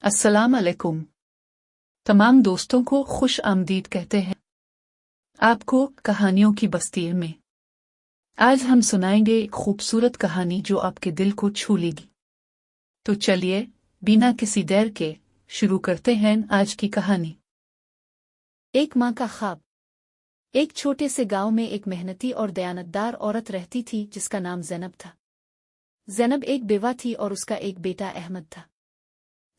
अस्सलाम अलैकुम। तमाम दोस्तों को खुश आमदीद कहते हैं आपको कहानियों की बस्ती में। आज हम सुनाएंगे एक खूबसूरत कहानी जो आपके दिल को छू लेगी। तो चलिए बिना किसी देर के शुरू करते हैं आज की कहानी। एक माँ का ख्वाब। एक छोटे से गांव में एक मेहनती और दयानतदार औरत रहती थी जिसका नाम ज़ैनब था। ज़ैनब एक बेवा थी और उसका एक बेटा अहमद था।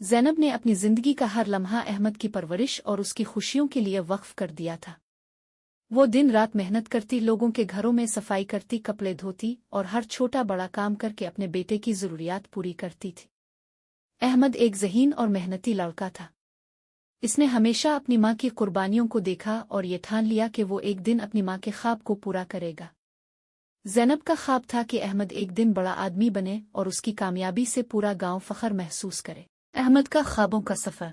ज़ैनब ने अपनी जिंदगी का हर लम्हा अहमद की परवरिश और उसकी खुशियों के लिए वक्फ कर दिया था। वो दिन रात मेहनत करती, लोगों के घरों में सफाई करती, कपड़े धोती और हर छोटा बड़ा काम करके अपने बेटे की जरूरियात पूरी करती थी। अहमद एक ज़हीन और मेहनती लड़का था। इसने हमेशा अपनी माँ की कुर्बानियों को देखा और ये ठान लिया कि वो एक दिन अपनी माँ के ख्वाब को पूरा करेगा। ज़ैनब का ख्वाब था कि अहमद एक दिन बड़ा आदमी बने और उसकी कामयाबी से पूरा गांव फख्र महसूस करे। अहमद का ख्वाबों का सफ़र।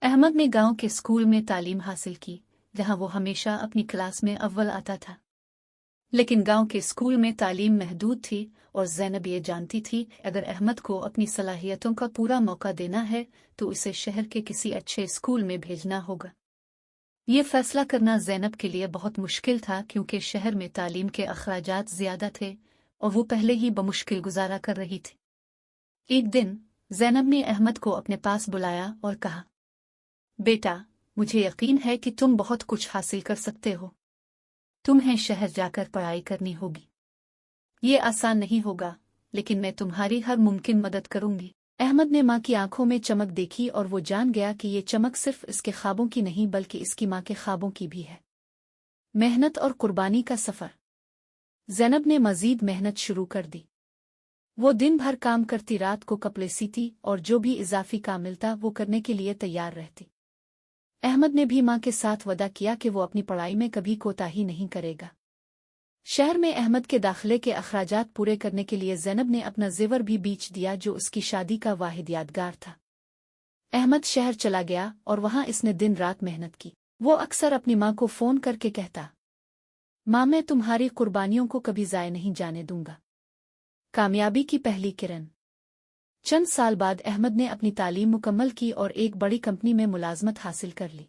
अहमद ने गांव के स्कूल में तालीम हासिल की, जहां वो हमेशा अपनी क्लास में अव्वल आता था। लेकिन गांव के स्कूल में तालीम महदूद थी और ज़ैनब ये जानती थी अगर अहमद को अपनी सलाहियतों का पूरा मौका देना है तो उसे शहर के किसी अच्छे स्कूल में भेजना होगा। ये फैसला करना ज़ैनब के लिए बहुत मुश्किल था क्योंकि शहर में तालीम के अखराजात ज़्यादा थे और वो पहले ही बमुश्किल गुजारा कर रही थी। एक दिन ज़ैनब ने अहमद को अपने पास बुलाया और कहा, बेटा, मुझे यकीन है कि तुम बहुत कुछ हासिल कर सकते हो। तुम्हें शहर जाकर पढ़ाई करनी होगी। ये आसान नहीं होगा, लेकिन मैं तुम्हारी हर मुमकिन मदद करूंगी। अहमद ने माँ की आंखों में चमक देखी और वो जान गया कि ये चमक सिर्फ इसके ख्वाबों की नहीं बल्कि इसकी माँ के ख्वाबों की भी है। मेहनत और कुर्बानी का सफ़र। ज़ैनब ने मज़ीद मेहनत शुरू कर दी। वो दिन भर काम करती, रात को कपड़े सीती और जो भी इजाफी काम मिलता वो करने के लिए तैयार रहती। अहमद ने भी माँ के साथ वादा किया कि वो अपनी पढ़ाई में कभी कोताही नहीं करेगा। शहर में अहमद के दाखिले के अखराजात पूरे करने के लिए ज़ैनब ने अपना ज़ेवर भी बेच दिया जो उसकी शादी का वाहिद यादगार था। अहमद शहर चला गया और वहाँ इसने दिन रात मेहनत की। वो अक्सर अपनी माँ को फ़ोन करके कहता, माँ, मैं तुम्हारी कुर्बानियों को कभी ज़ाय नहीं जाने दूंगा। कामयाबी की पहली किरण। चंद साल बाद अहमद ने अपनी तालीम मुकम्मल की और एक बड़ी कंपनी में मुलाजमत हासिल कर ली।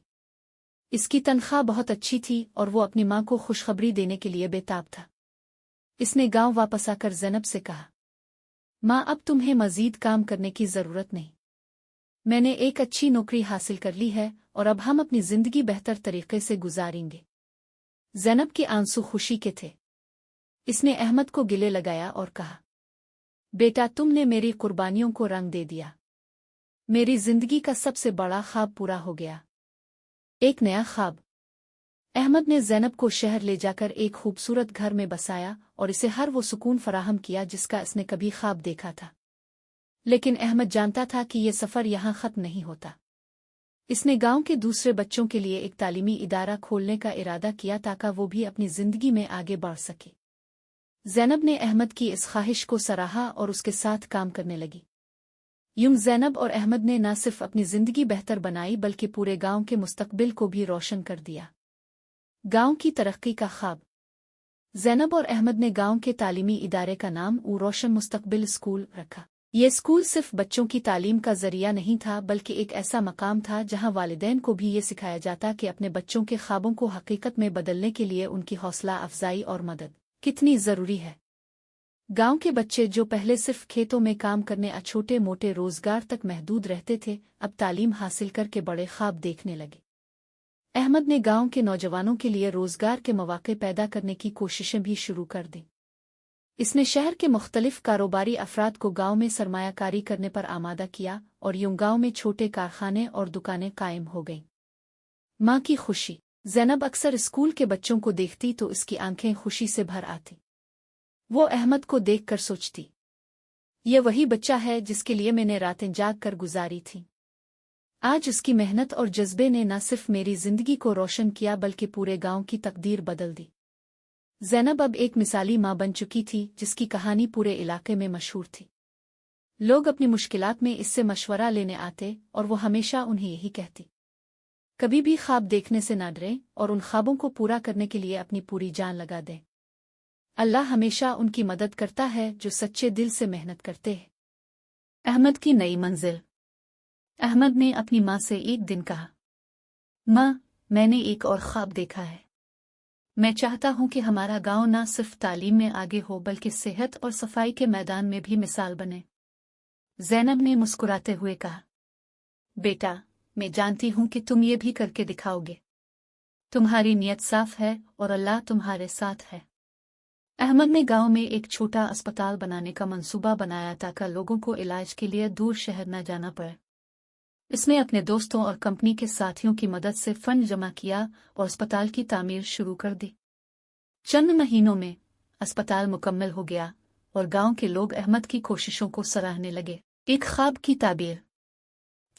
इसकी तनख्वाह बहुत अच्छी थी और वो अपनी माँ को खुशखबरी देने के लिए बेताब था। इसने गांव वापस आकर ज़ैनब से कहा, माँ, अब तुम्हें मज़ीद काम करने की ज़रूरत नहीं। मैंने एक अच्छी नौकरी हासिल कर ली है और अब हम अपनी ज़िंदगी बेहतर तरीके से गुजारेंगे। ज़ैनब के आंसू खुशी के थे। इसने अहमद को गिले लगाया और कहा, बेटा, तुमने मेरी कुर्बानियों को रंग दे दिया। मेरी जिंदगी का सबसे बड़ा ख्वाब पूरा हो गया। एक नया ख्वाब। अहमद ने ज़ैनब को शहर ले जाकर एक खूबसूरत घर में बसाया और इसे हर वो सुकून फराहम किया जिसका इसने कभी ख्वाब देखा था। लेकिन अहमद जानता था कि ये सफ़र यहाँ ख़त्म नहीं होता। इसने गांव के दूसरे बच्चों के लिए एक तालीमी इदारा खोलने का इरादा किया ताकि वो भी अपनी ज़िंदगी में आगे बढ़ सके। ज़ैनब ने अहमद की इस ख्वाहिश को सराहा और उसके साथ काम करने लगी। यूं ज़ैनब और अहमद ने न सिर्फ अपनी ज़िंदगी बेहतर बनाई बल्कि पूरे गांव के मुस्तकबिल को भी रोशन कर दिया। गांव की तरक्की का ख्वाब। ज़ैनब और अहमद ने गांव के तालीमी इदारे का नाम रोशन मुस्तकबिल स्कूल रखा। ये स्कूल सिर्फ बच्चों की तालीम का जरिया नहीं था बल्कि एक ऐसा मकाम था जहां वालिदैन को भी ये सिखाया जाता कि अपने बच्चों के ख्वाबों को हकीकत में बदलने के लिए उनकी हौसला अफजाई और मदद कितनी ज़रूरी है। गांव के बच्चे जो पहले सिर्फ खेतों में काम करने और छोटे मोटे रोजगार तक महदूद रहते थे, अब तालीम हासिल करके बड़े ख्वाब देखने लगे। अहमद ने गांव के नौजवानों के लिए रोजगार के मौके पैदा करने की कोशिशें भी शुरू कर दी। इसने शहर के मुख्तलिफ कारोबारी अफराद को गांव में सरमायाकारी करने पर आमादा किया और यूं गांव में छोटे कारखाने और दुकानें कायम हो गईं। माँ की खुशी। ज़ैनब अक्सर स्कूल के बच्चों को देखती तो इसकी आंखें खुशी से भर आती। वो अहमद को देखकर सोचती, ये वही बच्चा है जिसके लिए मैंने रातें जाग कर गुजारी थी। आज उसकी मेहनत और जज्बे ने न सिर्फ मेरी जिंदगी को रोशन किया बल्कि पूरे गांव की तकदीर बदल दी। ज़ैनब अब एक मिसाली माँ बन चुकी थी जिसकी कहानी पूरे इलाके में मशहूर थी। लोग अपनी मुश्किलात में इससे मशवरा लेने आते और वो हमेशा उन्हें यही कहती, कभी भी ख्वाब देखने से न डरें और उन ख्वाबों को पूरा करने के लिए अपनी पूरी जान लगा दें। अल्लाह हमेशा उनकी मदद करता है जो सच्चे दिल से मेहनत करते हैं। अहमद की नई मंजिल। अहमद ने अपनी माँ से एक दिन कहा, माँ, मैंने एक और ख्वाब देखा है। मैं चाहता हूँ कि हमारा गांव ना सिर्फ तालीम में आगे हो बल्कि सेहत और सफाई के मैदान में भी मिसाल बने। ज़ैनब ने मुस्कुराते हुए कहा, बेटा, मैं जानती हूँ कि तुम ये भी करके दिखाओगे। तुम्हारी नीयत साफ है और अल्लाह तुम्हारे साथ है। अहमद ने गांव में एक छोटा अस्पताल बनाने का मंसूबा बनाया ताकि लोगों को इलाज के लिए दूर शहर न जाना पड़े। इसने अपने दोस्तों और कंपनी के साथियों की मदद से फंड जमा किया और अस्पताल की तामीर शुरू कर दी। चंद महीनों में अस्पताल मुकम्मल हो गया और गांव के लोग अहमद की कोशिशों को सराहने लगे। एक ख्वाब की ताबीर।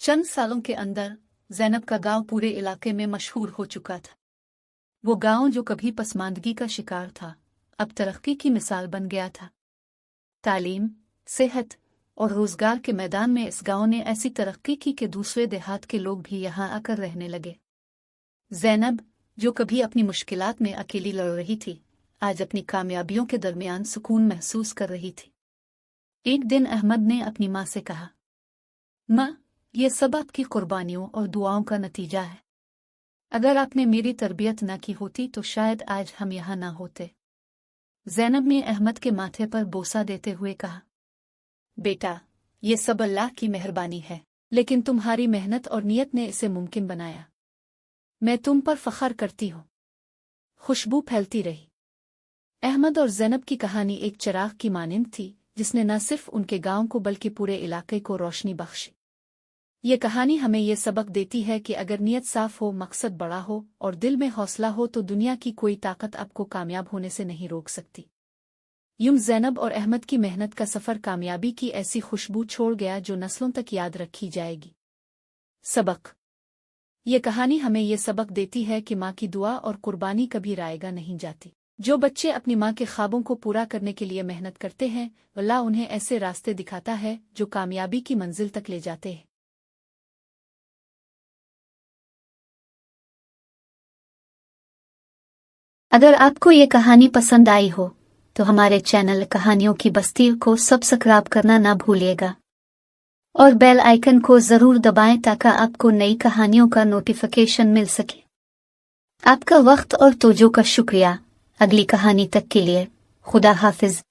चंद सालों के अंदर ज़ैनब का गांव पूरे इलाके में मशहूर हो चुका था। वो गांव जो कभी पसमानदगी का शिकार था, अब तरक्की की मिसाल बन गया था। तालीम, सेहत और रोजगार के मैदान में इस गांव ने ऐसी तरक्की की कि दूसरे देहात के लोग भी यहां आकर रहने लगे। ज़ैनब, जो कभी अपनी मुश्किलात में अकेली लड़ रही थी, आज अपनी कामयाबियों के दरमियान सुकून महसूस कर रही थी। एक दिन अहमद ने अपनी माँ से कहा, माँ, ये सब आपकी कुर्बानियों और दुआओं का नतीजा है। अगर आपने मेरी तरबियत न की होती तो शायद आज हम यहाँ ना होते। ज़ैनब ने अहमद के माथे पर बोसा देते हुए कहा, बेटा, ये सब अल्लाह की मेहरबानी है, लेकिन तुम्हारी मेहनत और नियत ने इसे मुमकिन बनाया। मैं तुम पर फख्र करती हूँ। खुशबू फैलती रही। अहमद और ज़ैनब की कहानी एक चिराग की मानिंद थी जिसने न सिर्फ उनके गांव को बल्कि पूरे इलाके को रोशनी बख्शी। ये कहानी हमें ये सबक देती है कि अगर नीयत साफ हो, मकसद बड़ा हो और दिल में हौसला हो तो दुनिया की कोई ताकत आपको कामयाब होने से नहीं रोक सकती। यूं ज़ैनब और अहमद की मेहनत का सफ़र कामयाबी की ऐसी खुशबू छोड़ गया जो नस्लों तक याद रखी जाएगी। सबक। ये कहानी हमें ये सबक देती है कि माँ की दुआ और कुर्बानी कभी रायगा नहीं जाती। जो बच्चे अपनी माँ के ख्वाबों को पूरा करने के लिए मेहनत करते हैं, अल्लाह उन्हें ऐसे रास्ते दिखाता है जो कामयाबी की मंजिल तक ले जाते हैं। अगर आपको ये कहानी पसंद आई हो तो हमारे चैनल कहानियों की बस्ती को सब्सक्राइब करना ना भूलिएगा और बेल आइकन को ज़रूर दबाएं ताकि आपको नई कहानियों का नोटिफिकेशन मिल सके। आपका वक्त और तवज्जो का शुक्रिया। अगली कहानी तक के लिए खुदा हाफिज।